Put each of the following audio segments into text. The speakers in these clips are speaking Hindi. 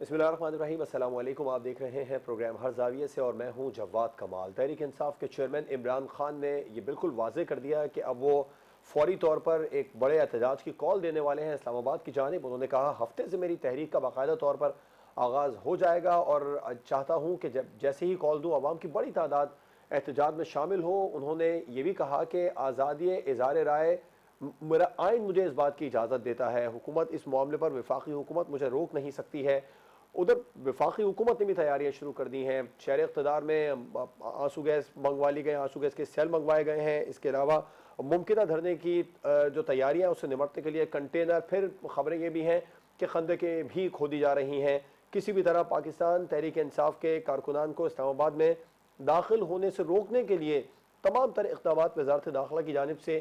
बिस्मिल्लाहिर्रहमानिर्रहीम, अस्सलाम वालेकुम। आप देख रहे हैं प्रोग्राम हर जाविये से और मैं हूं जवाद कमाल। तहरीक इंसाफ के चेयरमैन इमरान खान ने ये बिल्कुल वाज़े कर दिया कि अब वो फौरी तौर पर एक बड़े एहतजाज की कॉल देने वाले हैं इस्लामाबाद की जानिब। उन्होंने कहा हफ्ते से मेरी तहरीक का बाकायदा तौर पर आगाज़ हो जाएगा और चाहता हूँ कि जब जैसे ही कॉल दूँ अवाम की बड़ी तादाद एहतजाज में शामिल हो। उन्होंने ये भी कहा कि आज़ादी इज़हार राय मेरा आइन मुझे इस बात की इजाज़त देता है, हुकूमत इस मामले पर वफाकी हुकूमत मुझे रोक नहीं सकती है। उधर वफाकी हुकूमत ने भी तैयारियां शुरू कर दी हैं। शहर इक़्तिदार में आंसू गैस मंगवा ली गए, आंसू गैस के सेल मंगवाए गए हैं। इसके अलावा मुमकिन धरने की जो तैयारियां उससे निपटने के लिए कंटेनर, फिर खबरें ये भी हैं कि खंदकें भी खोदी जा रही हैं। किसी भी तरह पाकिस्तान तहरीक इंसाफ के कारकुनान को इस्लामाबाद में दाखिल होने से रोकने के लिए तमाम तर इक़दाम वजारत दाखिला की जानिब से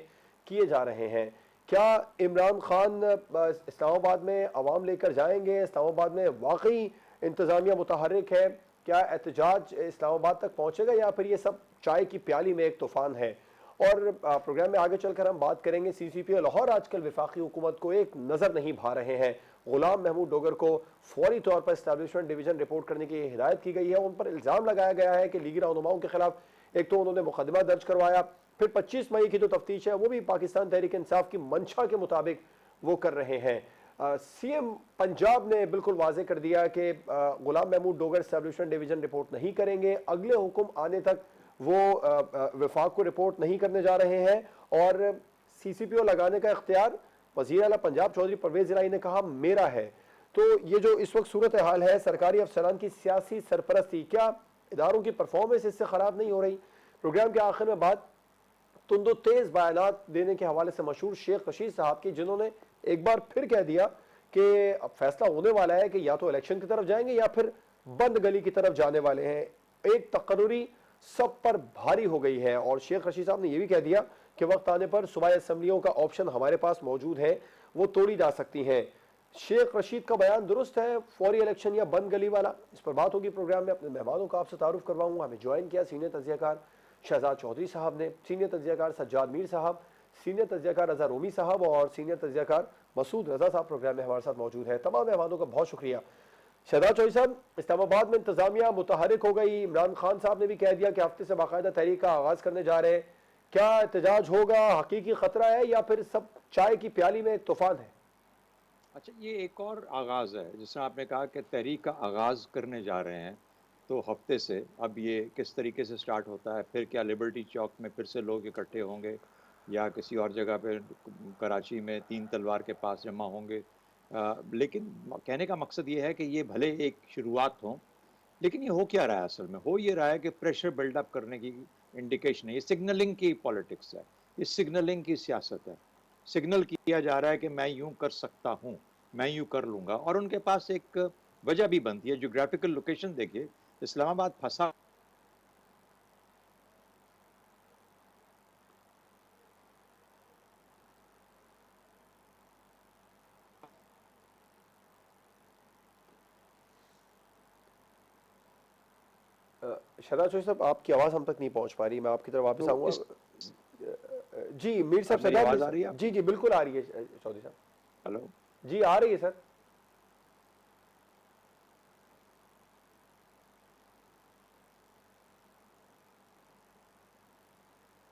किए जा रहे हैं। क्या इमरान खान इस्लामाबाद में अवाम लेकर जाएंगे? इस्लामाबाद में वाकई इंतज़ामिया मुतहर्रिक है? क्या एहतजाज इस्लामाबाद तक पहुँचेगा या फिर ये सब चाय की प्याली में एक तूफ़ान है? और प्रोग्राम में आगे चलकर हम बात करेंगे CCPO लाहौर आजकल वफाकी हुकूमत को एक नज़र नहीं भा रहे हैं। गुलाम महमूद डोगर को फौरी तौर पर इस्टेब्लिशमेंट डिवीज़न रिपोर्ट करने की हिदायत की गई है। उन पर इल्ज़ाम लगाया गया है कि लीगी रहनुमाओं के खिलाफ एक तो उन्होंने मुकदमा दर्ज करवाया, फिर 25 मई की जो तफ्तीश है वो भी पाकिस्तान तहरीक इंसाफ की मंशा के मुताबिक वो कर रहे हैं। CM पंजाब ने बिल्कुल वाजे कर दिया कि Ghulam Mahmood Dogar establishment division report नहीं करेंगे, अगले हुक्म आने तक वो वफाक को रिपोर्ट नहीं करने जा रहे हैं। और CCPO लगाने का इख्तियार वज़ीर आला पंजाब चौधरी परवेज़ इलाही ने कहा मेरा है। तो ये जो इस वक्त सूरत हाल है, सरकारी अफसरान की सियासी सरपरस्ती, क्या इदारों की परफॉर्मेंस इससे ख़राब नहीं हो रही? प्रोग्राम के आखिर में बात तुंदो तेज बयानात देने के हवाले से मशहूर शेख रशीद साहब की, जिन्होंने एक बार फिर कह दिया कि अब फैसला होने वाला है कि या तो इलेक्शन की तरफ जाएंगे या फिर बंद गली की तरफ जाने वाले हैं। एक तकर्री सब पर भारी हो गई है और शेख रशीद साहब ने यह भी कह दिया कि वक्त आने पर सूबाई असम्बलियों का ऑप्शन हमारे पास मौजूद है, वो तोड़ी जा सकती हैं। शेख रशीद का बयान दुरुस्त है, फौरी इलेक्शन या बंद गली वाला? इस पर बात होगी प्रोग्राम में। अपने मेहमानों का आपसे तारुफ करवाऊंगा। हमें ज्वाइन किया सीनियर तज्जियाकार शहजाद चौधरी साहब ने, सीनियर तज्जियाकार सज्जाद मीर साहब, सीनियर तज्जियाकार रजा रोमी साहब और सीनियर तज्जियाकार मसूद रजा साहब प्रोग्राम में हमारे साथ मौजूद है। तमाम मेहमानों का बहुत शुक्रिया। शहजाद चौधरी साहब, इस्लामाबाद में इंतजामिया मुतहरिक हो गई, इमरान खान साहब ने भी कह दिया कि हफ्ते से बाकायदा तहरीक का आगाज करने जा रहे हैं। क्या एहतजाज होगा? हकीकी खतरा है या फिर सब चाय की प्याली में तूफान है? अच्छा, ये एक और आगाज़ है। जैसे आपने कहा कि तहरीक का आगाज़ करने जा रहे हैं, तो हफ्ते से अब ये किस तरीके से स्टार्ट होता है, फिर क्या लिबर्टी चौक में फिर से लोग इकट्ठे होंगे या किसी और जगह पे कराची में तीन तलवार के पास जमा होंगे। लेकिन कहने का मकसद ये है कि ये भले एक शुरुआत हो, लेकिन ये हो क्या रहा है असल में? हो ये रहा है कि प्रेशर बिल्डअप करने की इंडिकेशन है। ये सिग्नलिंग की पॉलिटिक्स है, ये सिग्नलिंग की सियासत है। सिग्नल किया जा रहा है कि मैं यूं कर सकता हूं, मैं यूं कर लूंगा, और उनके पास एक वजह भी बनती है। ज्योग्राफिकल लोकेशन देखिए, इस्लामाबाद फंसा शहजाद चौधरी साहब, आपकी आवाज़ हम तक नहीं पहुंच पा रही। मैं आपकी तरफ वापस तो इस आऊंगा। जी मीर साहब, अब मेरी सजाद मीर आवाज आ रही है साहब, जी आपको? जी बिल्कुल आ रही है। चौधरी साहब हेलो। जी आ रही है सर।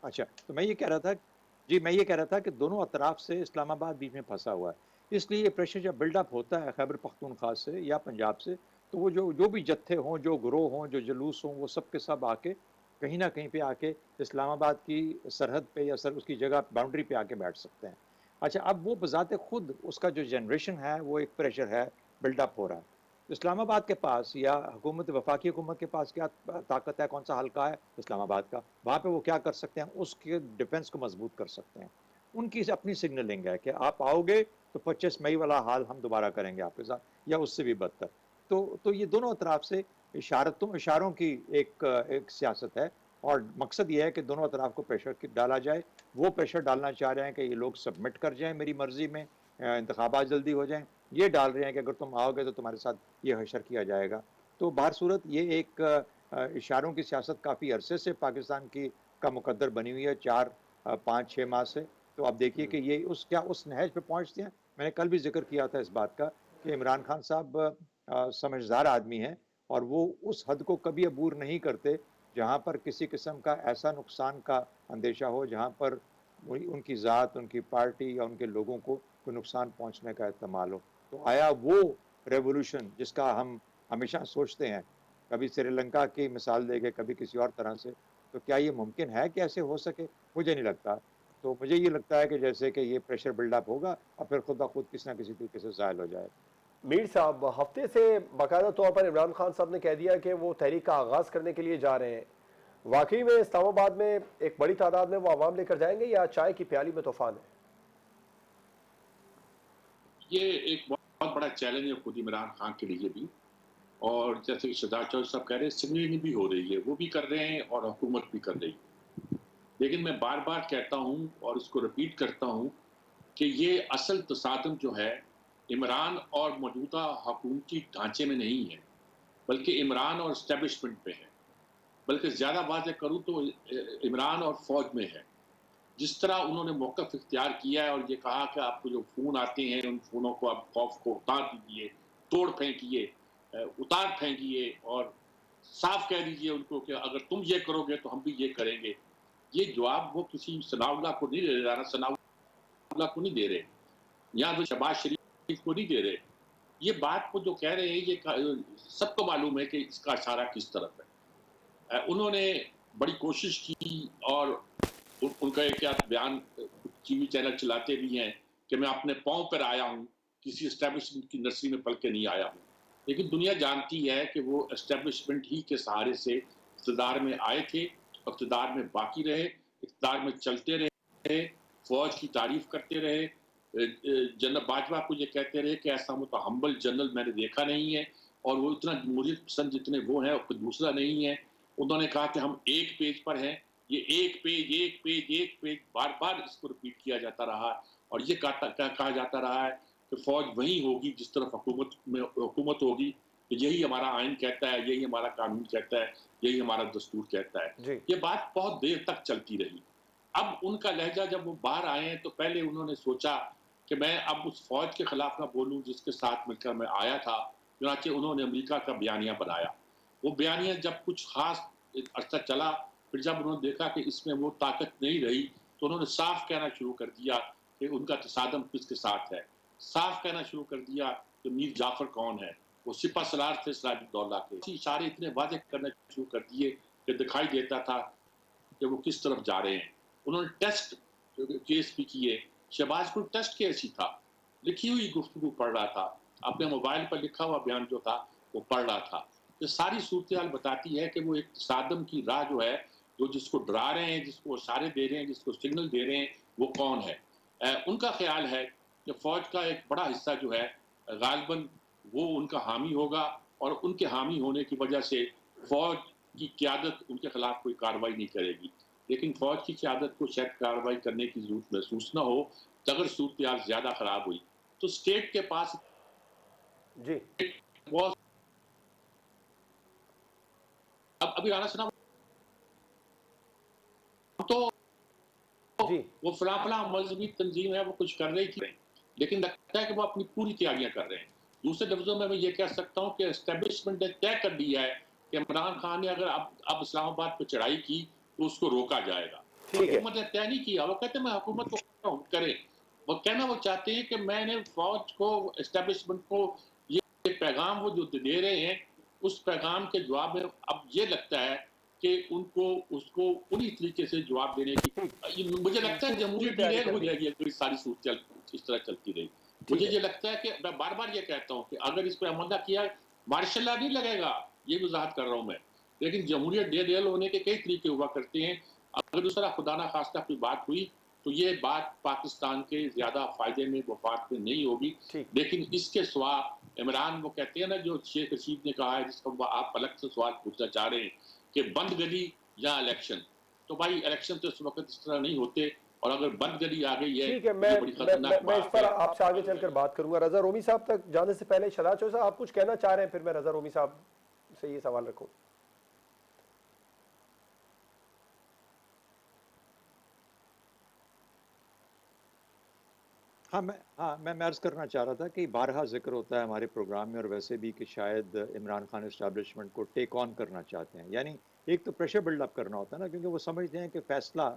अच्छा, तो मैं ये कह रहा था, जी मैं ये कह रहा था कि दोनों अतराफ से इस्लामाबाद बीच में फंसा हुआ है। इसलिए ये प्रेशर जब बिल्डअप होता है खैबर पख्तूनख्वा से या पंजाब से, तो वो जो जो भी जत्थे हों, जो गिरोह हों, जो जुलूस हों, वो सब के सब आके कहीं न कहीं पे आके इस्लामाबाद की सरहद पे या उसकी जगह बाउंड्री पे आके बैठ सकते हैं। अच्छा, अब वो बज़ाते खुद उसका जो जनरेशन है, वो एक प्रेशर है, बिल्डअप हो रहा है। इस्लामाबाद के पास या हुकूमत वफाकी हुकूमत के पास क्या ताकत है, कौन सा हल्का है इस्लामाबाद का, वहाँ पे वो क्या कर सकते हैं, उसके डिफेंस को मजबूत कर सकते हैं। उनकी अपनी सिग्नलिंग है कि आप आओगे तो 25 मई वाला हाल हम दोबारा करेंगे आपके साथ, या उससे भी बदतर। तो ये दोनों तरफ से इशारों की एक सियासत है, और मकसद ये है कि दोनों तरफ को प्रेशर डाला जाए। वो प्रेशर डालना चाह रहे हैं कि ये लोग सबमिट कर जाएं मेरी मर्जी में, इंतखाबात जल्दी हो जाएं। ये डाल रहे हैं कि अगर तुम आओगे तो तुम्हारे साथ ये हशर किया जाएगा। तो बाहर सूरत ये एक इशारों की सियासत काफ़ी अरसे से पाकिस्तान की का मुकद्दर बनी हुई है, 4 5 6 माह से। तो आप देखिए कि ये उस नहज पे पहुंचते हैं। मैंने कल भी जिक्र किया था इस बात का कि इमरान खान साहब समझदार आदमी हैं और वो उस हद को कभी अबूर नहीं करते, जहाँ पर किसी किस्म का ऐसा नुकसान का अंदेशा हो, जहाँ पर वही उनकी ज़ात, उनकी पार्टी या उनके लोगों को कोई नुकसान पहुँचने का एहतमाल हो। तो आया वो रेवोल्यूशन जिसका हम हमेशा सोचते हैं, कभी श्रीलंका की मिसाल देके, कभी किसी और तरह से, तो क्या ये मुमकिन है कि ऐसे हो सके? मुझे नहीं लगता। तो मुझे ये लगता है कि जैसे कि ये प्रेशर बिल्डअप होगा और फिर खुद ब खुद किसी न किसी तरीके से ज़ायल हो जाएगा। मीर साहब, हफ्ते से बाकायदा तौर पर इमरान खान साहब ने कह दिया कि वो तहरीक का आगाज़ करने के लिए जा रहे हैं। वाकई में इस्लामाबाद में एक बड़ी तादाद में वो आवाम लेकर जाएंगे या चाय की प्याली में तूफान है? ये एक बहुत बड़ा चैलेंज है खुद इमरान खान के लिए भी। और जैसे कि शहजाद चौधरी साहब कह रहे हैं, सिंगलिंग भी हो रही है, वो भी कर रहे हैं और हुकूमत भी कर रही है। लेकिन मैं बार बार कहता हूँ और इसको रिपीट करता हूँ कि ये असल तसादम जो है इमरान और मौजूदा हुकूमती ढांचे में नहीं है, बल्कि इमरान और इस्टेब्लिशमेंट पे है। बल्कि ज़्यादा वाज़ेह करूँ तो इमरान और फ़ौज में है। जिस तरह उन्होंने मौक़िफ़ इख्तियार किया है और ये कहा कि आपको जो फ़ोन आते हैं, उन फ़ोनों को आप खौफ़ को उतार दीजिए, तोड़ फेंकिए, उतार फेंकिए और साफ़ कह दीजिए उनको कि अगर तुम ये करोगे तो हम भी ये करेंगे। ये जवाब वो किसी सनाउल्लाह को नहीं दे रहा, सनाउल्लाह को नहीं दे रहे, या वो शहबाज शरीफ को नहीं दे रहे। ये बात वो जो कह रहे हैं, ये सबको मालूम है कि इसका इशारा किस तरफ है। उन्होंने बड़ी कोशिश की और उनका एक या बयान टीवी चैनल चलाते भी हैं कि मैं अपने पाँव पर आया हूँ, किसी एस्टेब्लिशमेंट की नर्सरी में पल के नहीं आया हूँ। लेकिन दुनिया जानती है कि वो एस्टेब्लिशमेंट ही के सहारे से इक़्तिदार में आए थे, इक़्तिदार में बाकी रहे, इक़्तिदार में चलते रहे, फ़ौज की तारीफ़ करते रहे। जनरल बाजवा को ये कहते रहे कि ऐसा मुतहम्मल जनरल मैंने देखा नहीं है और वो इतना जमहूरियत पसंद जितने वो हैं, कोई दूसरा नहीं है। उन्होंने कहा कि हम एक पेज पर हैं, ये एक पेज बार-बार इसको रिपीट किया जाता रहा और ये कहा जाता रहा है कि फ़ौज वही होगी जिस तरफ हुकूमत होगी, तो यही हमारा आइन कहता है, यही हमारा कानून कहता है, यही हमारा दस्तूर कहता है। जी। ये बात बहुत देर तक चलती रही। अब उनका लहज़ा जब वो बाहर आए हैं, तो पहले उन्होंने सोचा कि मैं अब उस फ़ौज के खिलाफ ना बोलूँ जिसके साथ मिलकर मैं आया था, चुनांचे उन्होंने अमेरिका का बयानिया बनाया। वो बयानिया जब कुछ ख़ास एक अरसा चला, फिर जब उन्होंने देखा कि इसमें वो ताकत नहीं रही, तो उन्होंने साफ कहना शुरू कर दिया कि उनका तसादम किसके साथ है। साफ कहना शुरू कर दिया कि मीर जाफ़र कौन है, वो सिपहसालार थे सिराजुद्दौला के। इशारे इतने वाज़ेह करना शुरू कर दिए कि दिखाई देता था कि वो किस तरफ जा रहे हैं। उन्होंने टेस्ट केस भी किए। शहबाज को टेस्ट केस ही था, लिखी हुई गुफ्तगू पढ़ रहा था, अपने मोबाइल पर लिखा हुआ बयान जो था वो पढ़ रहा था। ये सारी सूरत बताती है कि वो एक तसादम की राह जो है, जो जिसको डरा रहे हैं, जिसको इशारे दे रहे हैं, जिसको सिग्नल दे रहे हैं, वो कौन है। उनका ख्याल है कि फ़ौज का एक बड़ा हिस्सा जो है गालिबन वो उनका हामी होगा और उनके हामी होने की वजह से फ़ौज की क़यादत उनके खिलाफ कोई कार्रवाई नहीं करेगी। लेकिन फ़ौज की क़यादत को शायद कार्रवाई करने की ज़रूरत महसूस ना हो, तो अगर सूरत ज़्यादा ख़राब हुई, तो स्टेट के पास जी। बहुत अब अभी गाना सुना तो जी। वो फला मज़हबी तंज़ीम है, वो कुछ कर रही थी, लेकिन लगता है कि वो अपनी पूरी तैयारियाँ कर रहे हैं। दूसरे लफ्ज़ों में मैं ये कह सकता हूँ कि एस्टेब्लिशमेंट ने तय कर दिया है कि इमरान खान ने अगर अब इस्लामाबाद पे चढ़ाई की, तो उसको रोका जाएगा। ठीक है। हुकूमत ने तय नहीं किया, वो कहते हैं मैं हुकूमत को करें। वो कहना वो चाहते हैं कि मैंने फ़ौज को, एस्टेब्लिशमेंट को ये पैगाम वो जो दे रहे हैं, उस पैगाम के जवाब में अब ये लगता है कि उनको उसको उन्हीं तरीके से जवाब देने की मुझे लगता है पूरी जमहूरियत तैयारी डिरेल कर हो ली। जाएगी अगर सारी सूरत इस तरह चलती रही। ठीक मुझे है। ये लगता है कि मैं बार-बार ये कहता हूँ कि अगर इस पे अमल ना किया, मार्शल लॉ नहीं लगेगा, ये वज़ाहत कर रहा हूँ मैं। लेकिन जमहूरियत डिरेल होने के कई तरीके हुआ करते हैं। अगर उस तरह खुदा ना खास्ता कोई बात हुई, तो ये बात पाकिस्तान के ज़्यादा फ़ायदे में, मफ़ाद में नहीं होगी। ठीक। लेकिन इसके सिवा इमरान वो कहते हैं ना, जो शेख रशीद ने कहा है, जिसका आप अलग से सवाल पूछना चाह रहे हैं कि बंद गली या इलेक्शन। तो भाई इलेक्शन तो इस वक़्त इस तरह नहीं होते और अगर बंद गली आ गई है, ठीक है। तो ये बड़ी खतरनाक मैं इस बात पर है। आपसे आगे चलकर बात करूंगा। रजा रोमी साहब तक जाने से पहले शहजाद चौधरी साहब, आप कुछ कहना चाह रहे हैं, फिर मैं रजा रोमी साहब से ये सवाल रखूं। मैं अर्ज़ करना चाह रहा था कि बारहा ज़िक्र होता है हमारे प्रोग्राम में और वैसे भी कि शायद इमरान खान एस्टेब्लिशमेंट को टेक ऑन करना चाहते हैं। यानी एक तो प्रेशर बिल्ड अप करना होता है ना, क्योंकि वो समझते हैं कि फ़ैसला,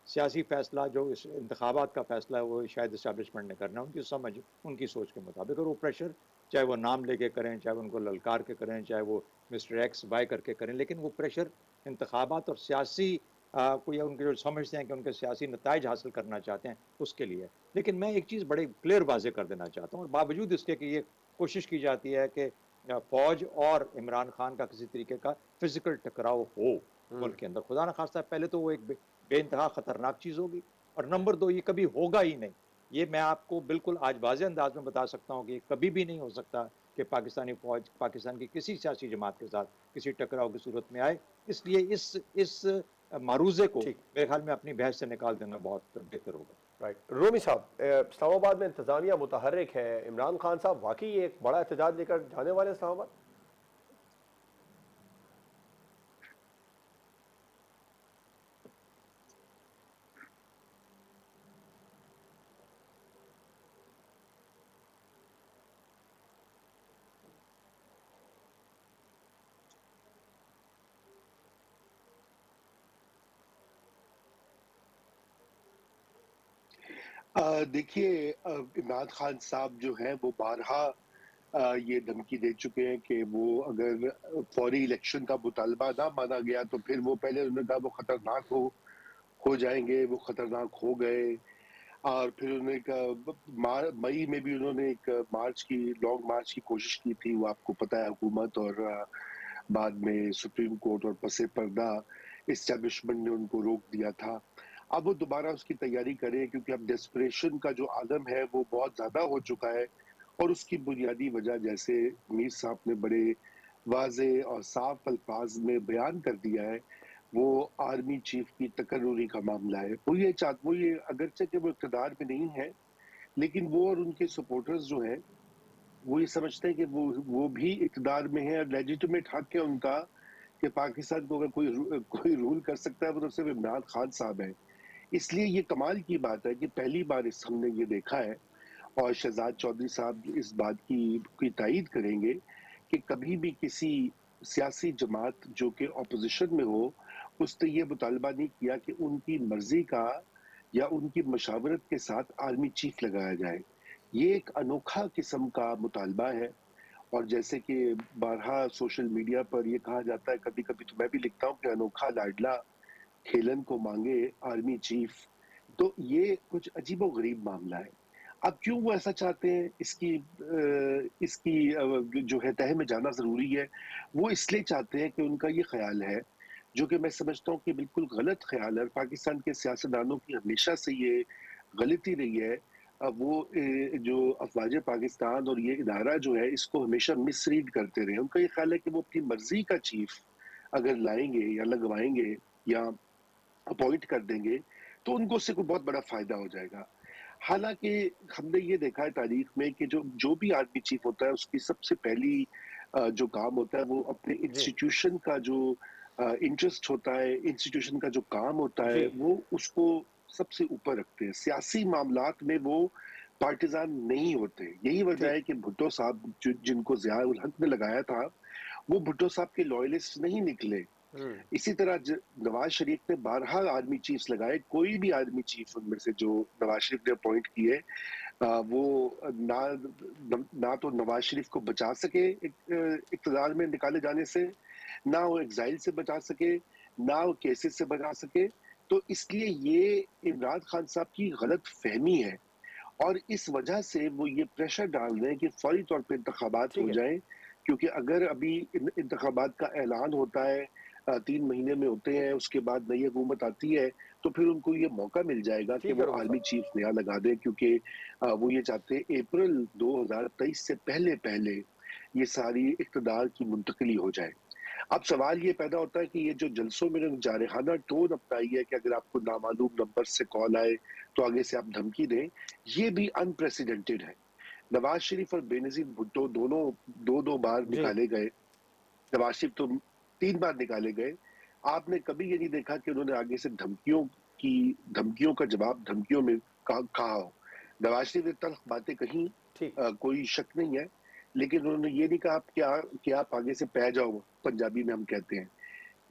सियासी फ़ैसला जो इस इंतखाबात का फ़ैसला है, वो शायद एस्टेब्लिशमेंट ने करना है, उनकी समझ, उनकी सोच के मुताबिक। और वो प्रेशर, चाहे वो नाम लेके करें, चाहे वो उनको ललकार के करें, चाहे वो मिस्टर एक्स वाई करके करें, लेकिन वो प्रेशर इंतखाबात और सियासी कोई उनके जो समझते हैं कि उनके सियासी नताइज हासिल करना चाहते हैं, उसके लिए है। लेकिन मैं एक चीज़ बड़ी क्लियर वाज़ेह कर देना चाहता हूँ, और बावजूद इसके कि ये कोशिश की जाती है कि फ़ौज और इमरान खान का किसी तरीके का फ़िज़िकल टकराव हो हम्म। मुल्क के अंदर। खुदा ना ख़ास्ता, पहले तो वो एक बेइंतहा ख़तरनाक चीज़ होगी, और नंबर 2, ये कभी होगा ही नहीं। ये मैं आपको बिल्कुल आज वाज़ेह अंदाज़ में बता सकता हूँ कि ये कभी भी नहीं हो सकता कि पाकिस्तानी फ़ौज पाकिस्तान की किसी सियासी जमात के साथ किसी टकराव की सूरत में आए। इसलिए इस मारूज़े को ठीक। मेरे ख़्याल में अपनी बहस से निकाल देना बहुत बेहतर होगा। राइट, रोमी साहब, इस्लामाबाद में इंतज़ामिया मुतहर्रिक है, इमरान खान साहब वाकई एक बड़ा एहतजाज लेकर जाने वाले हैं इस्लामाबाद? देखिए, इमरान खान साहब जो हैं वो बारहा ये धमकी दे चुके हैं कि वो अगर फौरी इलेक्शन का मुतालबा ना माना गया तो फिर वो, पहले उन्होंने कहा वो खतरनाक हो जाएंगे, वो खतरनाक हो गए। और फिर उन्होंने मई में भी उन्होंने एक मार्च की, लॉन्ग मार्च की कोशिश की थी, वो आपको पता है, हुकूमत और बाद में सुप्रीम कोर्ट और पसे पर्दा इस्टेब्लिशमेंट ने उनको रोक दिया था। अब वो दोबारा उसकी तैयारी करें, क्योंकि अब डेस्परेशन का जो आलम है वो बहुत ज्यादा हो चुका है। और उसकी बुनियादी वजह, जैसे मीर साहब ने बड़े वाजे और साफ अल्फाज में बयान कर दिया है, वो आर्मी चीफ की तकर्रुरी का मामला है। वो ये अगरचे कि वो इक़्तिदार में नहीं है, लेकिन वो और उनके सपोर्टर्स जो हैं वो ये समझते हैं कि वो भी इक़्तिदार में है और लेजिटिमेट हक है उनका कि पाकिस्तान को अगर कोई रूल कर सकता है वो तो सिर्फ इमरान खान साहब है। इसलिए ये कमाल की बात है कि पहली बार इस हमने ये देखा है, और शहजाद चौधरी साहब इस बात की तायीद करेंगे कि कभी भी किसी सियासी जमात जो कि ऑपोजिशन में हो, उसने ये मुतालबा नहीं किया कि उनकी मर्जी का या उनकी मशावरत के साथ आर्मी चीफ लगाया जाए। ये एक अनोखा किस्म का मुतालबा है। और जैसे कि बारहा सोशल मीडिया पर ये कहा जाता है, कभी कभी तो मैं भी लिखता हूँ कि अनोखा लाडला खेलन को मांगे आर्मी चीफ। तो ये कुछ अजीबो गरीब मामला है। अब क्यों वो ऐसा चाहते हैं, इसकी जो है तह में जाना जरूरी है। वो इसलिए चाहते हैं कि उनका ये ख्याल है, जो कि मैं समझता हूँ कि बिल्कुल गलत ख्याल है, और पाकिस्तान के सियासतदानों की हमेशा से ये गलती रही है। अब वो जो अफवाज पाकिस्तान और ये इदारा जो है, इसको हमेशा मिसरीड करते रहे। उनका ये ख्याल है कि वो अपनी मर्जी का चीफ अगर लाएंगे या लगवाएंगे या अपॉइंट कर देंगे, तो उनको उससे कोई बहुत बड़ा फायदा हो जाएगा। हालांकि हमने ये देखा है तारीख में कि जो जो भी आर्मी चीफ होता है, उसकी सबसे पहली जो काम होता है वो अपने जी। इंस्टीट्यूशन का जो इंटरेस्ट होता है, इंस्टीट्यूशन का जो काम होता जी। है, वो उसको सबसे ऊपर रखते हैं। सियासी मामलात में वो पार्टिजान नहीं होते। यही वजह ठीक। है कि भुट्टो साहब जिनको जिया उल हक ने लगाया था, वो भुट्टो साहब के लॉयलिस्ट नहीं निकले। हम्म। इसी तरह नवाज शरीफ ने 12 आर्मी चीफ्स लगाए, कोई भी आर्मी चीफ उनमें से जो नवाज शरीफ ने अपॉइंट किए, वो ना तो नवाज शरीफ को बचा सके इक़्तिदार में निकाले जाने से, ना वो एग्जाइल से बचा सके, ना वो केसेस से बचा सके। तो इसलिए ये इमरान खान साहब की गलत फहमी है, और इस वजह से वो ये प्रेशर डाल रहे हैं कि फौरी तौर पे इंतखाबात ठीक हो है। जाएं। क्योंकि अगर अभी इंतखाबात का ऐलान होता है, 3 महीने में होते हैं, उसके बाद नई हुकूमत आती है, तो फिर उनको ये मौका मिल जाएगा कि ठीक वो है रोमी आर्मी साहब। चीफ नया लगा दें, क्योंकि वो ये चाहते हैं अप्रैल 2023 से पहले पहले ये सारी इक़्तिदार की मुंतकली हो जाए। अब सवाल ये पैदा होता है कि ये जो जलसों में उन्होंने जारहाना टोन अपनाई है कि अगर आपको नामालूम नंबर से कॉल आए तो आगे से आप धमकी दें, ये भी अनप्रेसिडेंटेड है। नवाज शरीफ और बेनजीर भुट्टो दोनों दो दो बार जी। निकाले गए। नवाज शरीफ तो 3 बार निकाले गए। आपने कभी ये नहीं देखा कि उन्होंने आगे से धमकियों का जवाब धमकियों में कहा हो। नवाज शरीफ ने तल्ख बातें कही, ठीक। कोई शक नहीं है, लेकिन उन्होंने ये नहीं कहा कि आप आगे से पै जाओ, पंजाबी में हम कहते हैं।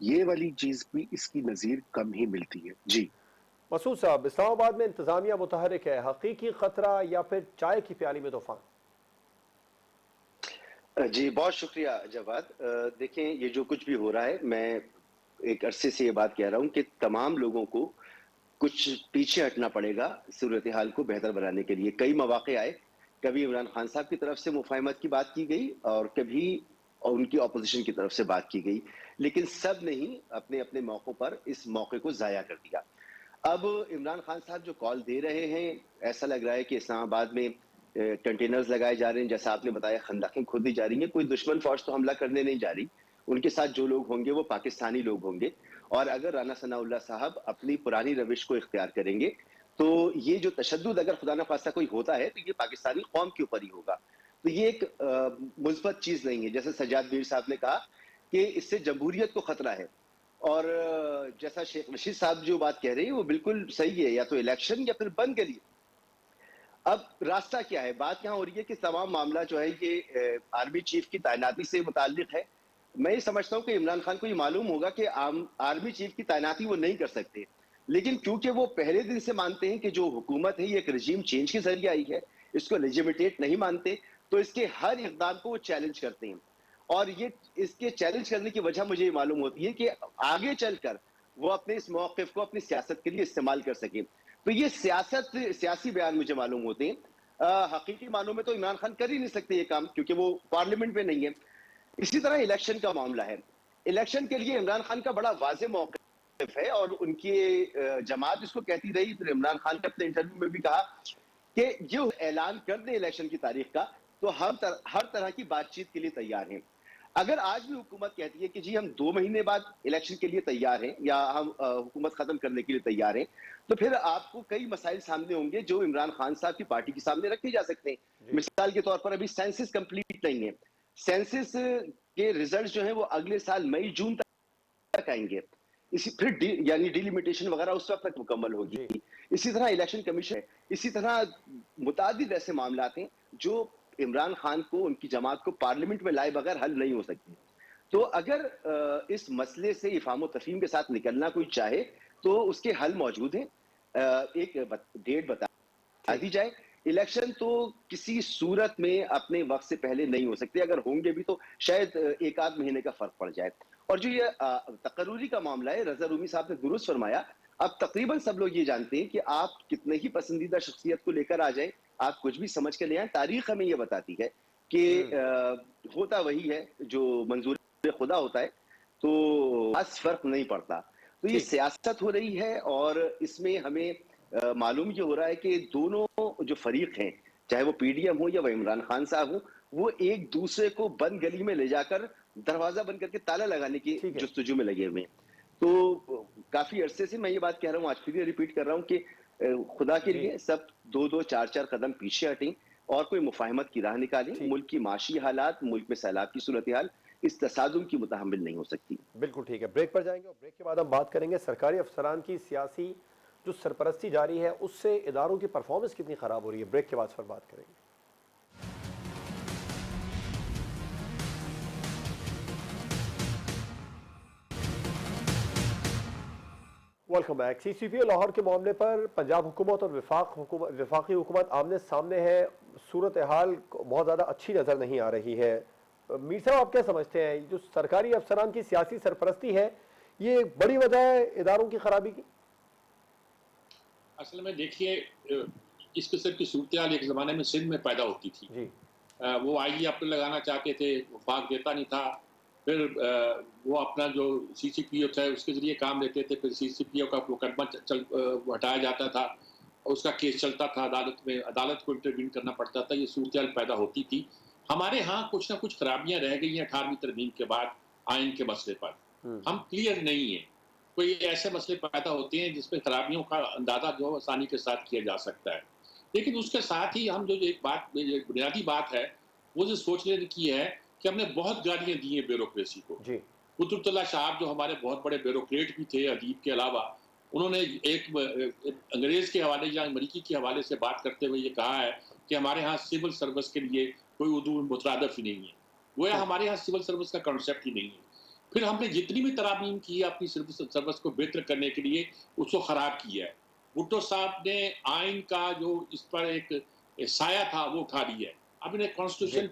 ये वाली चीज भी इसकी नजीर कम ही मिलती है। जी मसूद साहब, इस्लामाबाद में इंतजामिया मुतहरिक है, हकीकी खतरा या फिर चाय की प्याली में तूफान? जी, बहुत शुक्रिया जवाद। देखें, ये जो कुछ भी हो रहा है, मैं एक अरसे से ये बात कह रहा हूँ कि तमाम लोगों को कुछ पीछे हटना पड़ेगा सूरत हाल को बेहतर बनाने के लिए। कई मौके आए, कभी इमरान खान साहब की तरफ से मुफाहमत की बात की गई और कभी उनकी अपोजिशन की तरफ से बात की गई, लेकिन सब ने ही अपने अपने मौक़ों पर इस मौके को ज़ाया कर दिया। अब इमरान खान साहब जो कॉल दे रहे हैं, ऐसा लग रहा है कि इस्लामाबाद में कंटेनर्स लगाए जा रहे हैं, जैसा आपने बताया, खंदकें खोदी जा रही हैं। कोई दुश्मन फौज तो हमला करने नहीं जा रही, उनके साथ जो लोग होंगे वो पाकिस्तानी लोग होंगे। और अगर राना सनाउल्लाह साहब अपनी पुरानी रविश को इख्तियार करेंगे, तो ये जो तशद्दुद अगर खुदा न खास्ता कोई होता है, तो ये पाकिस्तानी कौम के ऊपर ही होगा। तो ये एक मुस्बत चीज़ नहीं है। जैसे सज्जाद मीर साहब ने कहा कि इससे जमहूरियत को खतरा है, और जैसा शेख रशीद साहब जो बात कह रहे हैं वो बिल्कुल सही है, या तो इलेक्शन या फिर बंद करिए। अब रास्ता क्या है? बात यहाँ हो रही है कि तमाम मामला जो है ये आर्मी चीफ की तैनाती से मुताल्लिक है। मैं ये समझता हूँ कि इमरान खान को ये मालूम होगा कि आर्मी चीफ की तैनाती वो नहीं कर सकते, लेकिन क्योंकि वो पहले दिन से मानते हैं कि जो हुकूमत है ये एक रजीम चेंज के जरिए आई है, इसको लेजिटिमेट नहीं मानते, तो इसके हर इकदाम को वो चैलेंज करते हैं। और ये इसके चैलेंज करने की वजह मुझे ये मालूम होती है कि आगे चलकर वो अपने इस मौक़िफ़ को अपनी सियासत के लिए इस्तेमाल कर सकें। तो ये सियासी बयान मुझे मालूम होते हैं। हकीकी मानों में तो इमरान खान कर ही नहीं सकते ये काम, क्योंकि वो पार्लियामेंट में नहीं है। इसी तरह इलेक्शन का मामला है। इलेक्शन के लिए इमरान खान का बड़ा वाज़ेह मौक़िफ़ है और उनकी जमात इसको कहती रही। फिर इमरान खान ने अपने इंटरव्यू में भी कहा कि ये ऐलान कर दें इलेक्शन की तारीख का, तो हम हर तरह की बातचीत के लिए तैयार हैं। अगर आज भी हुकूमत कहती है कि जी हम 2 महीने बाद इलेक्शन के लिए तैयार हैं, या हम हुकूमत खत्म करने के लिए तैयार हैं, तो फिर आपको कई मसाइल सामने होंगे जो इमरान खान साहब की पार्टी के सामने रखे जा सकते हैं। मिसाल के तौर पर अभी सेंसस कंप्लीट नहीं है। सेंसस के रिजल्ट जो है वो अगले साल मई जून तक आएंगे। इसी फिर यानी डिलिमिटेशन वगैरह उस वक्त तक मुकम्मल होगी। इसी तरह इलेक्शन कमीशन है, इसी तरह मुतादिद ऐसे मामला हैं जो इमरान खान को, उनकी जमात को पार्लियामेंट में लाए बगैर हल नहीं हो सकती। तो अगर इस मसले से इफ़ाम तफ़हीम के साथ निकलना कोई चाहे, तो उसके हल मौजूद हैं। एक डेट बता दी जाए। इलेक्शन तो किसी सूरत में अपने वक्त से पहले नहीं हो सकते, अगर होंगे भी तो शायद एक आध महीने का फर्क पड़ जाए। और जो ये तकर्रुरी का मामला है, रजा रूमी साहब ने दुरुस्त फरमाया। अब तकरीबन सब लोग ये जानते हैं कि आप कितने ही पसंदीदा शख्सियत को लेकर आ जाए, आप कुछ भी समझ के ले आए, तारीख हमें ये बताती है कि होता वही है जो मंजूर खुदा होता है, तो खास फर्क नहीं पड़ता। तो ये सियासत हो रही है और इसमें हमें मालूम ये हो रहा है कि दोनों जो फरीक हैं, चाहे वो पीडीएम हो या वो इमरान खान साहब हो, वो एक दूसरे को बंद गली में ले जाकर दरवाजा बंद करके ताला लगाने की जुस्तजू में लगे हुए हैं। तो काफी अरसे से मैं ये बात कह रहा हूँ, आज फिर रिपीट कर रहा हूँ कि खुदा के लिए सब 2-2, 4-4 कदम पीछे हटें और कोई मुफाहमत की राह निकालें। मुल्क की माशी हालात, मुल्क में सैलाब की सूरत हाल इस तसादुम की मुतहम्मिल नहीं हो सकती। बिल्कुल ठीक है, ब्रेक पर जाएंगे और ब्रेक के बाद हम बात करेंगे सरकारी अफसरान की सियासी जो सरपरस्ती जारी है उससे इदारों की परफॉर्मेंस कितनी ख़राब हो रही है। ब्रेक के बाद फिर बात करेंगे। Welcome back. CCPO लाहौर के मामले पर पंजाब हुकूमत और वफाकी हुकूमत आमने सामने है। सूरत हाल बहुत ज़्यादा अच्छी नज़र नहीं आ रही है। मीर साहब, आप क्या समझते हैं जो सरकारी अफसरान की सियासी सरपरस्ती है, ये बड़ी वजह है इदारों की खराबी की? असल में देखिए, इस किस्म की सूरत हाल एक ज़माने में सिंध में पैदा होती थी जी। वो आईजी अपने लगाना चाहते थे, वफाक देता नहीं था। फिर वो अपना जो CCPO था उसके ज़रिए काम लेते थे। फिर CCPO का मुकदमा हटाया जाता था, उसका केस चलता था अदालत में, अदालत को इंटरवीन करना पड़ता था। ये सूरत हाल पैदा होती थी। हमारे यहाँ कुछ ना कुछ खराबियाँ रह गई हैं 18वीं तरमीम के बाद आइन के मसले पर। हम क्लियर नहीं है। कोई ऐसे मसले पैदा होते हैं जिसमें खराबियों का अंदाजा जो आसानी के साथ किया जा सकता है। लेकिन उसके साथ ही हम जो एक बुनियादी बात है, वो जो सोच लेने की है कि हमने बहुत गालियाँ दी हैं ब्यूरोक्रेसी को। कुतुबुल्लाह साहब जो हमारे बहुत बड़े ब्यूरोक्रेट भी थे अदीब के अलावा, उन्होंने अंग्रेज के हवाले या अमेरिकी के हवाले से बात करते हुए ये कहा है कि हमारे यहाँ सिविल सर्विस के लिए कोई उर्दू मुतरादफ ही नहीं है। गोया हमारे यहाँ सिविल सर्विस का कॉन्सेप्ट ही नहीं है। फिर हमने जितनी भी तरामीम की है अपनी सिविल सर्विस को बेहतर करने के लिए, उसको खराब किया है। भुट्टो साहब ने आइन का जो इस पर एक साया था वो उठा लिया है। अब इन्हें कॉन्स्टिट्यूशन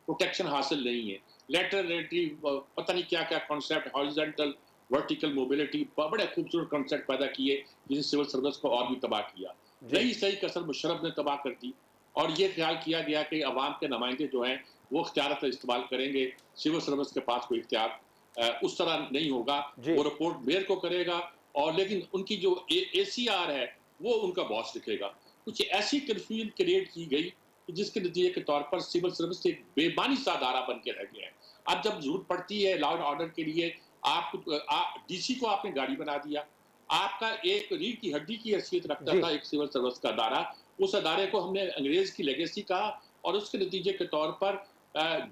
प्रोटेक्शन हासिल नहीं है। लेटरलिटी पता नहीं क्या क्या कॉन्सेप्ट, हॉरिजॉन्टल वर्टिकल मोबिलिटी, बड़े खूबसूरत कॉन्सेप्ट पैदा किए जिसने सिविल सर्विस को और भी तबाह किया। नई सही कसर मुशर्रफ ने तबाह कर दी और ये ख्याल किया गया कि अवाम के नुमाइंदे जो हैं वो इख्तियार का इस्तेमाल करेंगे। सिविल सर्विस के पास कोई इख्तियार उस तरह नहीं होगा। वो रिपोर्ट मेयर को करेगा और लेकिन उनकी जो ACR है वो उनका बॉस लिखेगा। कुछ ऐसी कन्फ्यूजन क्रिएट की गई जिसके नतीजे के तौर पर सिविल सर्विस एक बेमानी सा अदारा बन के रह गया है। अब जब जरूरत पड़ती है लॉ एंड ऑर्डर के लिए, DC को आपने गाड़ी बना दिया। आपका एक रीढ़ की हड्डी की हैसियत रखता था एक सिविल सर्विस का अदारा, उस अदारे को हमने अंग्रेज की लेगेसी कहा और उसके नतीजे के तौर पर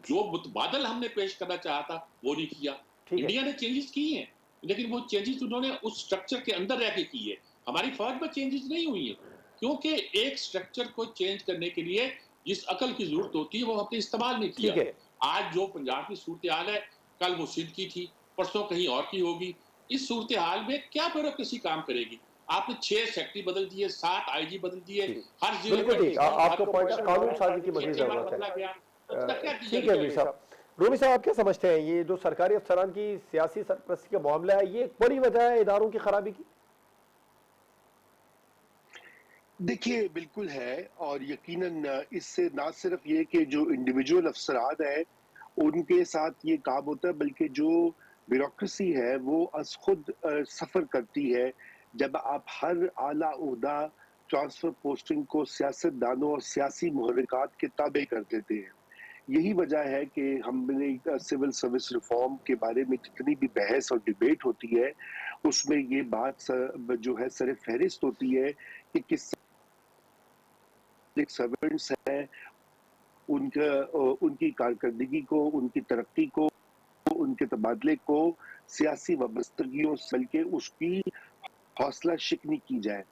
जो मुतबादल हमने पेश करना चाहा था वो नहीं किया। इंडिया ने चेंजेस किए हैं लेकिन वो चेंजेस उन्होंने उस स्ट्रक्चर के अंदर रह के की है। हमारी फौज में चेंजेस नहीं हुई है क्योंकि एक स्ट्रक्चर को चेंज करने के लिए जिस अकल की जरूरत होती है वो हमने इस्तेमाल नहीं किया। आज जो पंजाब की सूरत हाल है, कल वो सिंध की थी, परसों कहीं और की होगी। इस सूरत हाल में क्या ब्यूरोक्रेसी काम करेगी? आपने 6 सेक्रेटरी बदल दिए, 7 IG बदल दिए, हर जिले बिल्कुल ठीक, आपको पॉइंट कानून साजी की मजीद जरूरत है। ठीक है अमीर साहब। रूमी साहब, आप क्या समझते हैं ये जो सरकारी अफसरान की सियासी सरपरस्ती का मामला है, ये एक बड़ी वजह है इदारों की खराबी की? देखिए बिल्कुल है, और यकीनन इससे ना सिर्फ ये कि जो इंडिविजुअल अफसरान है उनके साथ ये काम होता है, बल्कि जो ब्यूरोक्रेसी है वो अस खुद सफर करती है जब आप हर आला ओहदा ट्रांसफर पोस्टिंग को सियासतदानों और सियासी मुहर्रिकात के ताबे कर देते हैं। यही वजह है कि हमने सिविल सर्विस रिफॉर्म के बारे में जितनी भी बहस और डिबेट होती है उसमें ये बात जो है सर फहरिस्त होती है कि किस सर्वेंट्स हैं उनकी कारकर्दगी को, उनकी तरक्की को, उनके तबादले को सियासी वाबस्तगियों से बल्कि उसकी हौसला शिकनी की जाए।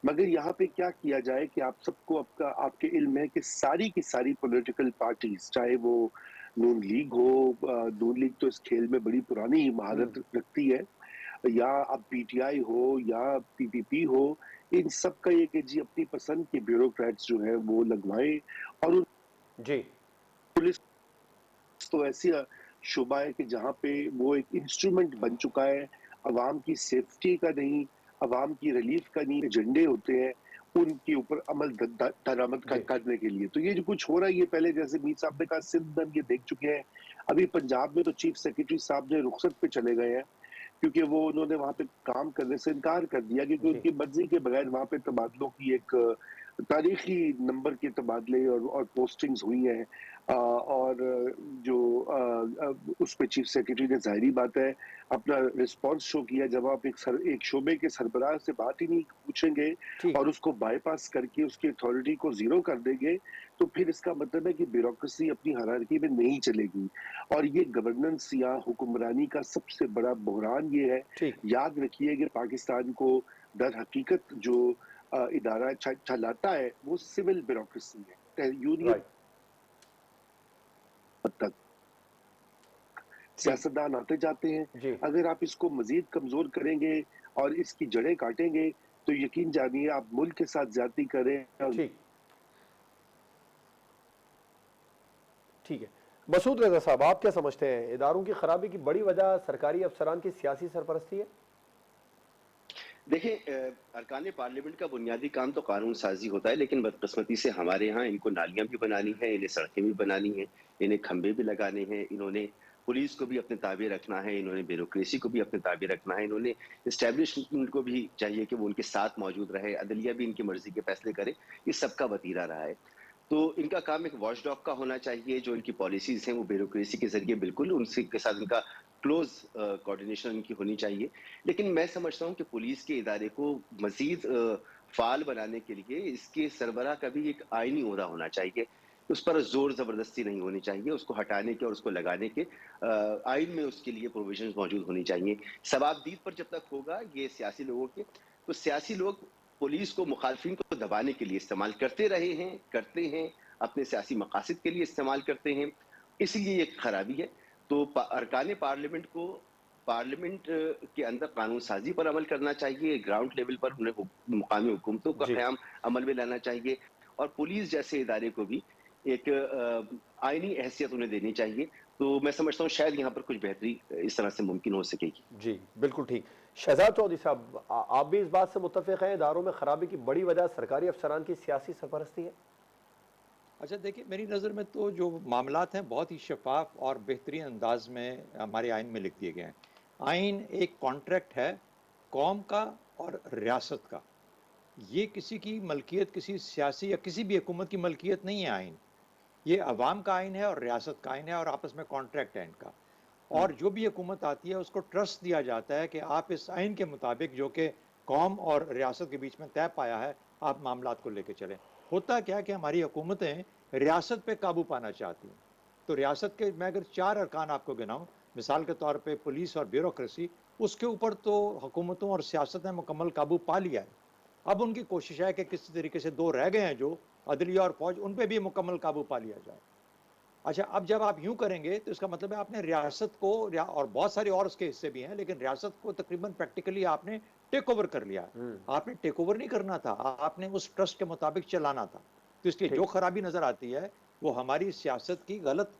मगर यहाँ पे क्या किया जाए कि आप सबको आपके इल्म है कि सारी की सारी पॉलिटिकल पार्टीज, चाहे वो नून लीग हो, नून लीग तो इस खेल में बड़ी पुरानी महारत रखती है, या अब PTI हो या PPP हो, इन सब का ये कि जी अपनी पसंद के ब्यूरोक्रेट्स जो है वो लगवाएं। और जी पुलिस तो ऐसी शोबा है कि जहाँ पे वो एक इंस्ट्रूमेंट बन चुका है, अवाम की सेफ्टी का नहीं, अवाम की रिलीफ का नहीं, एजेंडे होते हैं उनके ऊपर अमल दरामद करने के लिए। तो ये जो कुछ हो रहा है, ये पहले जैसे मीर साहब ने कहा सिंध में ये देख चुके हैं। अभी पंजाब में तो चीफ सेक्रेटरी साहब ने रुखसत पे चले गए हैं क्योंकि वो उन्होंने वहां पे काम करने से इनकार कर दिया क्योंकि उनकी मर्जी के बगैर वहां पे तबादलों की एक तारीखी नंबर के तबादले और पोस्टिंग्स हुई हैं। और जो उस पे चीफ सेक्रेटरी ने जाहिर बात है अपना रिस्पांस शो किया। जब आप एक शोबे के सरबराह से बात ही नहीं पूछेंगे और उसको बाईपास करके उसकी अथॉरिटी को जीरो कर देंगे तो फिर इसका मतलब है कि ब्यूरोक्रेसी अपनी हायरार्की में नहीं चलेगी। और ये गवर्नेंस या हुक्मरानी का सबसे बड़ा बहरान ये है। याद रखिए कि पाकिस्तान को दर हकीकत जो इदारा चलाता है वो सिविल ब्यूरोक्रेसी है। यूनियन तक सियासतदान आते जाते हैं। अगर आप इसको मजीद कमजोर करेंगे और इसकी जड़ें काटेंगे तो यकीन जानिए आप मुल्क के साथ ज्यादती करें। ठीक है मसूद रजा साहब, आप क्या समझते हैं इदारों की खराबी की बड़ी वजह सरकारी अफसरान की सियासी सरपरस्ती है? देखिए, अरकान पार्लियामेंट का बुनियादी काम तो कानून साजी होता है, लेकिन बदकिस्मती से हमारे यहाँ इनको नालियां भी बनानी है, इन्हें सड़कें भी बनानी है, इन्हें खंबे भी लगाने हैं, इन्होंने पुलिस को भी अपने ताबे रखना है, इन्होंने ब्यूरोक्रेसी को भी अपने ताबे रखना है, इन्होंने इस्टेब्लिशमेंट को भी चाहिए कि वो उनके साथ मौजूद रहे, अदलिया भी इनकी मर्जी के फैसले करे। इस सबका वतीरा रहा है। तो इनका काम एक वॉचडॉग का होना चाहिए। जो इनकी पॉलिसीज हैं वो ब्यूरोक्रेसी के जरिए बिल्कुल उनसे के साथ इनका क्लोज कोऑर्डिनेशन इनकी होनी चाहिए। लेकिन मैं समझता हूँ कि पुलिस के इदारे को मजीद फाल बनाने के लिए इसके सरबराह का भी एक आईनी ओहदा होना चाहिए। उस पर जोर जबरदस्ती नहीं होनी चाहिए, उसको हटाने के और उसको लगाने के आइन में उसके लिए प्रोविजंस मौजूद होनी चाहिए। सवाबदीद पर जब तक होगा ये सियासी लोगों के, तो सियासी लोग पुलिस को मुखालफिन को दबाने के लिए इस्तेमाल करते रहे हैं, करते हैं, अपने सियासी मकासद के लिए इस्तेमाल करते हैं, इसलिए ये खराबी है। तो अरकान पार्लियामेंट को पार्लियामेंट के अंदर कानून साजी पर अमल करना चाहिए, ग्राउंड लेवल पर उन्हें मुकामी हुकूमतों का जी क़याम अमल में लाना चाहिए और पुलिस जैसे इदारे को भी एक आईनी हैसियत उन्हें देनी चाहिए। तो मैं समझता हूँ शायद यहाँ पर कुछ बेहतरी इस तरह से मुमकिन हो सकेगी। जी, बिल्कुल ठीक। शहजाद चौधरी साहब, आप भी इस बात से मुत्तफ़िक़ हैं इदारों में खराबी की बड़ी वजह सरकारी अफसरान की सियासी सरपरस्ती है? अच्छा देखिए, मेरी नज़र में तो जो मामलात हैं बहुत ही शफ़ाफ़ और बेहतरीन अंदाज में हमारे आइन में लिख दिए गए हैं। आइन एक कॉन्ट्रैक्ट है कौम का और रियासत का। ये किसी की मलकियत, किसी सियासी या किसी भी हुकूमत की मलकियत नहीं है आइन। ये अवाम का आइन है और रियासत का आइन है और आपस में कॉन्ट्रैक्ट है इनका। और जो भी हुकूमत आती है उसको ट्रस्ट दिया जाता है कि आप इस आइन के मुताबिक जो कि कौम और रियासत के बीच में तय पाया है, आप मामलात को लेके चलें। होता क्या है कि हमारी हुकूमतें रियासत पे काबू पाना चाहती हैं। तो रियासत के मैं अगर 4 अरकान आपको गिनाऊँ, मिसाल के तौर पे पुलिस और ब्यूरोक्रेसी, उसके ऊपर तो हुकूमतों और सियासत ने मुकम्मल काबू पा लिया है। अब उनकी कोशिश है कि किसी तरीके से 2 रह गए हैं जो अदलिया और फौज, उन पे भी मुकम्मल काबू पा लिया जाए। अच्छा, अब जब आप यूँ करेंगे तो इसका मतलब है आपने रियासत को और बहुत सारे और उसके हिस्से भी हैं, लेकिन रियासत को तकरीबन प्रैक्टिकली आपने टेक ओवर कर लिया है। हुँ, आपने टेक ओवर नहीं करना था, आपने उस ट्रस्ट के मुताबिक चलाना था। तो इसलिए जो ठीक। खराबी नज़र आती है, वो हमारी सियासत की गलत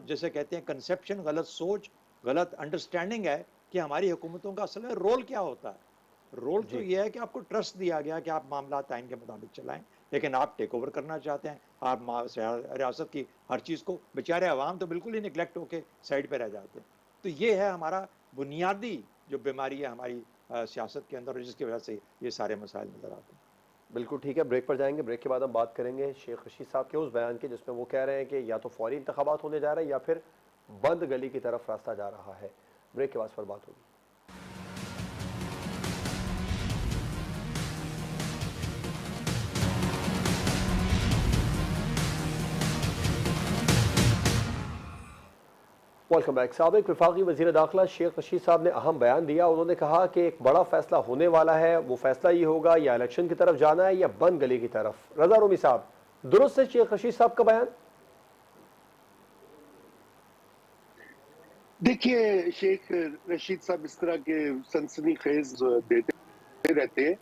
जैसे कहते हैं कंसेप्शन, गलत सोच, गलत अंडरस्टैंडिंग है कि हमारी हुकूमतों का असल में रोल क्या होता है। रोल तो जी। ये है कि आपको ट्रस्ट दिया गया कि आप मामलात आइन के मुताबिक चलाएँ, लेकिन आप टेक ओवर करना चाहते हैं। आप रियासत की हर चीज़ को, बेचारे अवाम तो बिल्कुल ही निगलेक्ट होके साइड पे रह जाते हैं। तो ये है हमारा बुनियादी जो बीमारी है हमारी सियासत के अंदर, और जिसकी वजह से ये सारे मसाइल नज़र आते हैं। बिल्कुल ठीक है, ब्रेक पर जाएँगे। ब्रेक के बाद हम बात करेंगे शेख रशीद साहब के उस बयान की जिसमें वो कह रहे हैं कि या तो फ़ौरी इंतखाबात होने जा रहे हैं या फिर बंद गली की तरफ रास्ता जा रहा है। ब्रेक के बाद फिर बात होगी। Welcome back. साबिक वफाकी वज़ीर दाखिला शेख रशीद साहब ने अहम बयान दिया। उन्होंने कहा कि एक बड़ा फैसला होने वाला है, वो फैसला ये होगा या इलेक्शन की तरफ जाना है या बंद गली की तरफ। रजा रूमी साहब, दुरुस्त है शेख रशीद साहब का बयान? देखिए, शेख रशीद साहब इस तरह के सनसनीखेज देते रहते हैं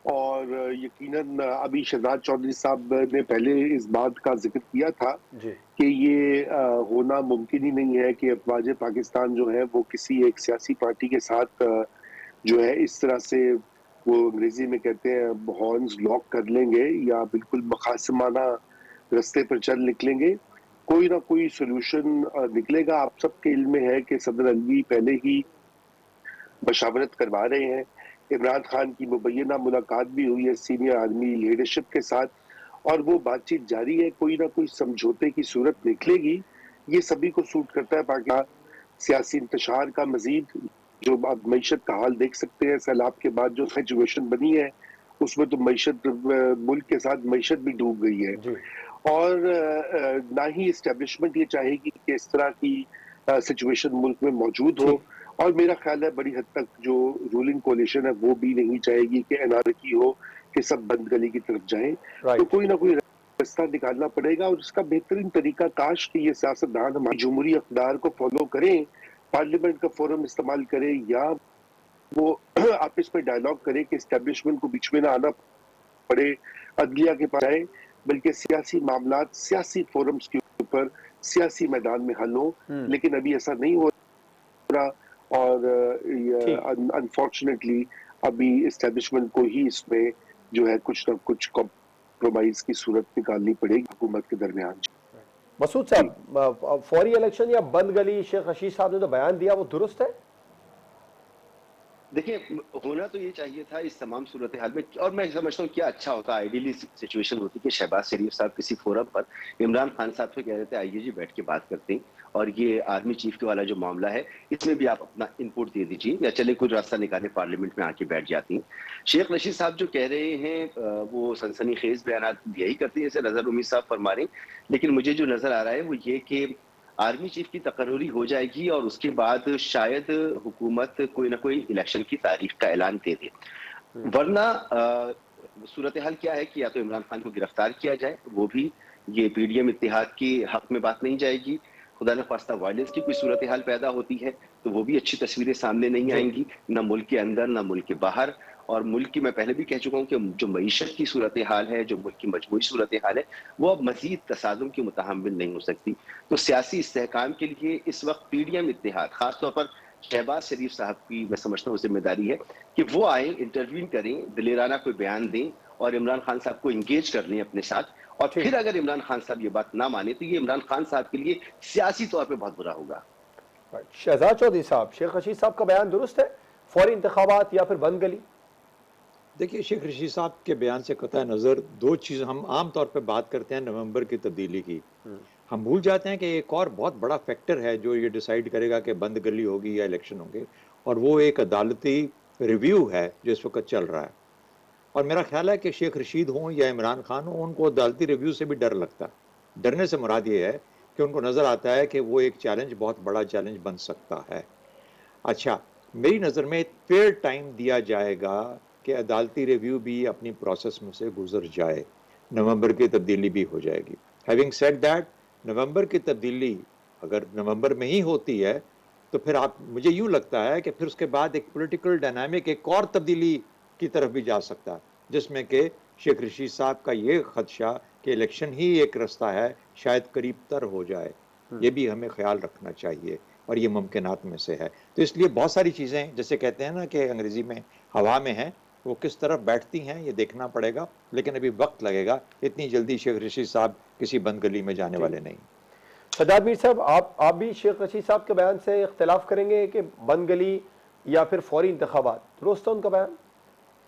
और यकीनन अभी शहजाद चौधरी साहब ने पहले इस बात का जिक्र किया था जी। कि ये होना मुमकिन ही नहीं है कि अफवाज पाकिस्तान जो है वो किसी एक सियासी पार्टी के साथ जो है इस तरह से वो अंग्रेजी में कहते हैं हॉर्न्स लॉक कर लेंगे या बिल्कुल मखासमाना रास्ते पर चल निकलेंगे। कोई ना कोई सोल्यूशन निकलेगा। आप सबके इल्म में है कि सदर अलवी पहले ही मशावरत करवा रहे हैं। इमरान खान की मुबैना मुलाकात भी हुई है सीनियर आर्मी लीडरशिप के साथ और वो बातचीत जारी है। कोई ना कोई समझौते की सूरत निकलेगी। ये सभी को सूट करता है पाकिस्तान सियासी इंतशार का मजीद। जो आप मईशत का हाल देख सकते हैं, सैलाब के बाद जो सिचुएशन बनी है उसमें तो मईशत मुल्क के साथ मईशत भी डूब गई है जी। और ना ही इस्टेब्लिशमेंट ये चाहेगी कि इस तरह की सिचुएशन मुल्क में मौजूद हो ठीक। और मेरा ख्याल है बड़ी हद तक जो रूलिंग कोalition है वो भी नहीं चाहेगी कि एनार्की हो, कि सब बंद गली की तरफ जाएं। तो राइट। कोई ना कोई रास्ता निकालना पड़ेगा और इसका बेहतरीन तरीका काश कि ये सियासतदान हमारी जमहूरी अक़दार को फॉलो करें, पार्लियामेंट का फोरम इस्तेमाल करें या वो आपस में डायलॉग करें कि इस्टेब्लिशमेंट को बीच में ना आना पड़े, अदलिया के पास आए, बल्कि सियासी मामलात सियासी फोरम्स के ऊपर सियासी मैदान में हल हो। हुँ, लेकिन अभी ऐसा नहीं हो रहा और ठीक। अनफॉर्चुनेटली अभी इस्टेब्लिशमेंट को ही इसमें जो है कुछ ना कुछ कॉम्प्रोमाइज की सूरत निकालनी पड़ेगी हुकूमत के दरमियान। मसूद जी, साहब, फौरी इलेक्शन या बंद गली शेख रशीद साहब ने जो बयान दिया वो दुरुस्त है? देखिए, होना तो ये चाहिए था इस तमाम सूरत हाल में, और मैं समझता हूँ क्या अच्छा होता, आइडियली सिचुएशन होती कि शहबाज शरीफ साहब किसी फोरम पर इमरान खान साहब से कह रहे थे आइए जी बैठ के बात करते हैं, और ये आर्मी चीफ के वाला जो मामला है इसमें भी आप अपना इनपुट दे दीजिए, या चले कोई रास्ता निकाले पार्लियामेंट में आके बैठ जाती हैं। शेख रशीद साहब जो कह रहे हैं वो सनसनीखेज बयान यही करते हैं जैसे नजर उम्मीद साहब फरमा रहे हैं, लेकिन मुझे जो नजर आ रहा है वो ये कि आर्मी चीफ की तकर्री हो जाएगी और उसके बाद शायद हुकूमत कोई ना कोई इलेक्शन की तारीख का ऐलान दे दे, वरना सूरत हाल क्या है कि या तो इमरान खान को गिरफ्तार किया जाए, वो भी ये पीडीएम इत्तेहाद के हक में बात नहीं जाएगी, खुदा न खास्ता वायलेंस की कोई सूरत हाल पैदा होती है तो वो भी अच्छी तस्वीरें सामने नहीं जी। आएंगी, न मुल्क के अंदर न मुल्क के बाहर। और मुल्क की, मैं पहले भी कह चुका हूँ कि जो मईशत की सूरत हाल है, जो मुल्क की मजमूई सूरत हाल है, वो अब मजीद तसादुम की मुतहम्मिल नहीं हो सकती। तो सियासी इस्तेहकाम के लिए इस वक्त पीडीएम इत्तेहाद, खासतौर पर शहबाज शरीफ साहब की मैं समझता हूँ जिम्मेदारी है कि वो आए, इंटरवीन करें, दिलेराना कोई बयान दें और इमरान खान साहब को इंगेज कर लें अपने साथ। और ठीक। फिर अगर इमरान खान साहब ये बात ना माने तो ये इमरान खान साहब के लिए सियासी तौर पे बहुत बुरा होगा। शहजाद चौधरी साहब, शेख रशीद साहब का बयान दुरुस्त है, फौरी इंतखाबात या फिर बंद गली? देखिए, शेख रशीद साहब के बयान से कतई नज़र दो चीज़ हम आम तौर पे बात करते हैं नवंबर की तब्दीली की, हम भूल जाते हैं कि एक और बहुत बड़ा फैक्टर है जो ये डिसाइड करेगा कि बंद गली होगी या इलेक्शन होंगे, और वो एक अदालती रिव्यू है जो इस वक्त चल रहा है। और मेरा ख्याल है कि शेख रशीद हों या इमरान खान हों, उनको अदालती रिव्यू से भी डर लगता है। डरने से मुराद ये है कि उनको नज़र आता है कि वो एक चैलेंज, बहुत बड़ा चैलेंज बन सकता है। अच्छा, मेरी नज़र में एक फेयर टाइम दिया जाएगा कि अदालती रिव्यू भी अपनी प्रोसेस में से गुजर जाए, नवंबर की तब्दीली भी हो जाएगी। हैविंग सेड दैट, नवंबर की तब्दीली अगर नवंबर में ही होती है तो फिर आप, मुझे यूँ लगता है कि फिर उसके बाद एक पॉलिटिकल डायनामिक एक और तब्दीली की तरफ भी जा सकता है, जिसमें कि शेख रशीद साहब का ये खदशा कि इलेक्शन ही एक रास्ता है, शायद करीब तर हो जाए, ये भी हमें ख्याल रखना चाहिए और ये मुमकिनात में से है। तो इसलिए बहुत सारी चीज़ें, जैसे कहते हैं ना कि अंग्रेज़ी में हवा में हैं, वो किस तरफ बैठती हैं ये देखना पड़ेगा, लेकिन अभी वक्त लगेगा, इतनी जल्दी शेख रशीद साहब किसी बंद गली में जाने वाले नहीं। सज्जाद मीर साहब, आप भी शेख रशीद साहब के बयान से इख्तिलाफ करेंगे कि बंद गली या फिर फौरी इंतखाबात? दुरुस्त है उनका बयान?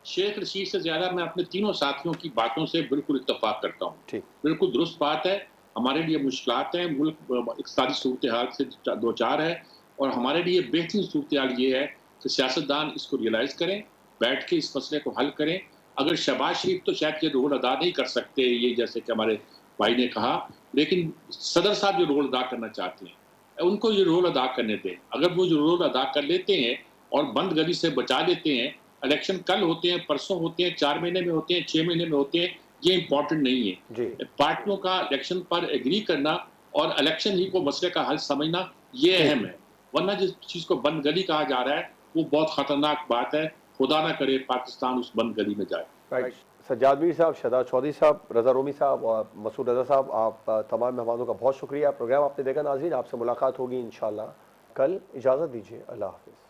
शेख रशीद से ज्यादा मैं अपने तीनों साथियों की बातों से बिल्कुल इत्तेफाक करता हूँ। ठीक। बिल्कुल दुरुस्त बात है। हमारे लिए मुश्किलात हैं, मुल्क इक़्तिसादी सूरत हाल से दो चार है, और हमारे लिए बेहतरीन सूरत हाल ये है कि सियासतदान इसको रियलाइज़ करें, बैठ के इस मसले को हल करें। अगर शहबाज शरीफ तो शायद ये रोल अदा नहीं कर सकते, ये जैसे कि हमारे भाई ने कहा, लेकिन सदर साहब जो रोल अदा करना चाहते हैं, उनको ये रोल अदा करने दें। अगर वो जो रोल अदा कर लेते हैं और बंद गली से बचा लेते हैं, इलेक्शन कल होते हैं, परसों होते हैं, 4 महीने में होते हैं, 6 महीने में होते हैं, ये इम्पोर्टेंट नहीं है। जी। पार्टियों का इलेक्शन पर एग्री करना और इलेक्शन ही को मसले का हल समझना, ये अहम है। वरना जिस चीज़ को बंद गली कहा जा रहा है, वो बहुत खतरनाक बात है। खुदा ना करे पाकिस्तान उस बंद गली में जाए। राइट। सज्जाद मीर साहब, शहजाद चौधरी साहब, रज़ा रोमी साहब और मसूद रज़ा साहब, आप तमाम मेहमानों का बहुत शुक्रिया। प्रोग्राम आपने देखा नाज़रीन, आपसे मुलाकात होगी इंशाअल्लाह कल। इजाज़त दीजिए, अल्लाह हाफ़िज़।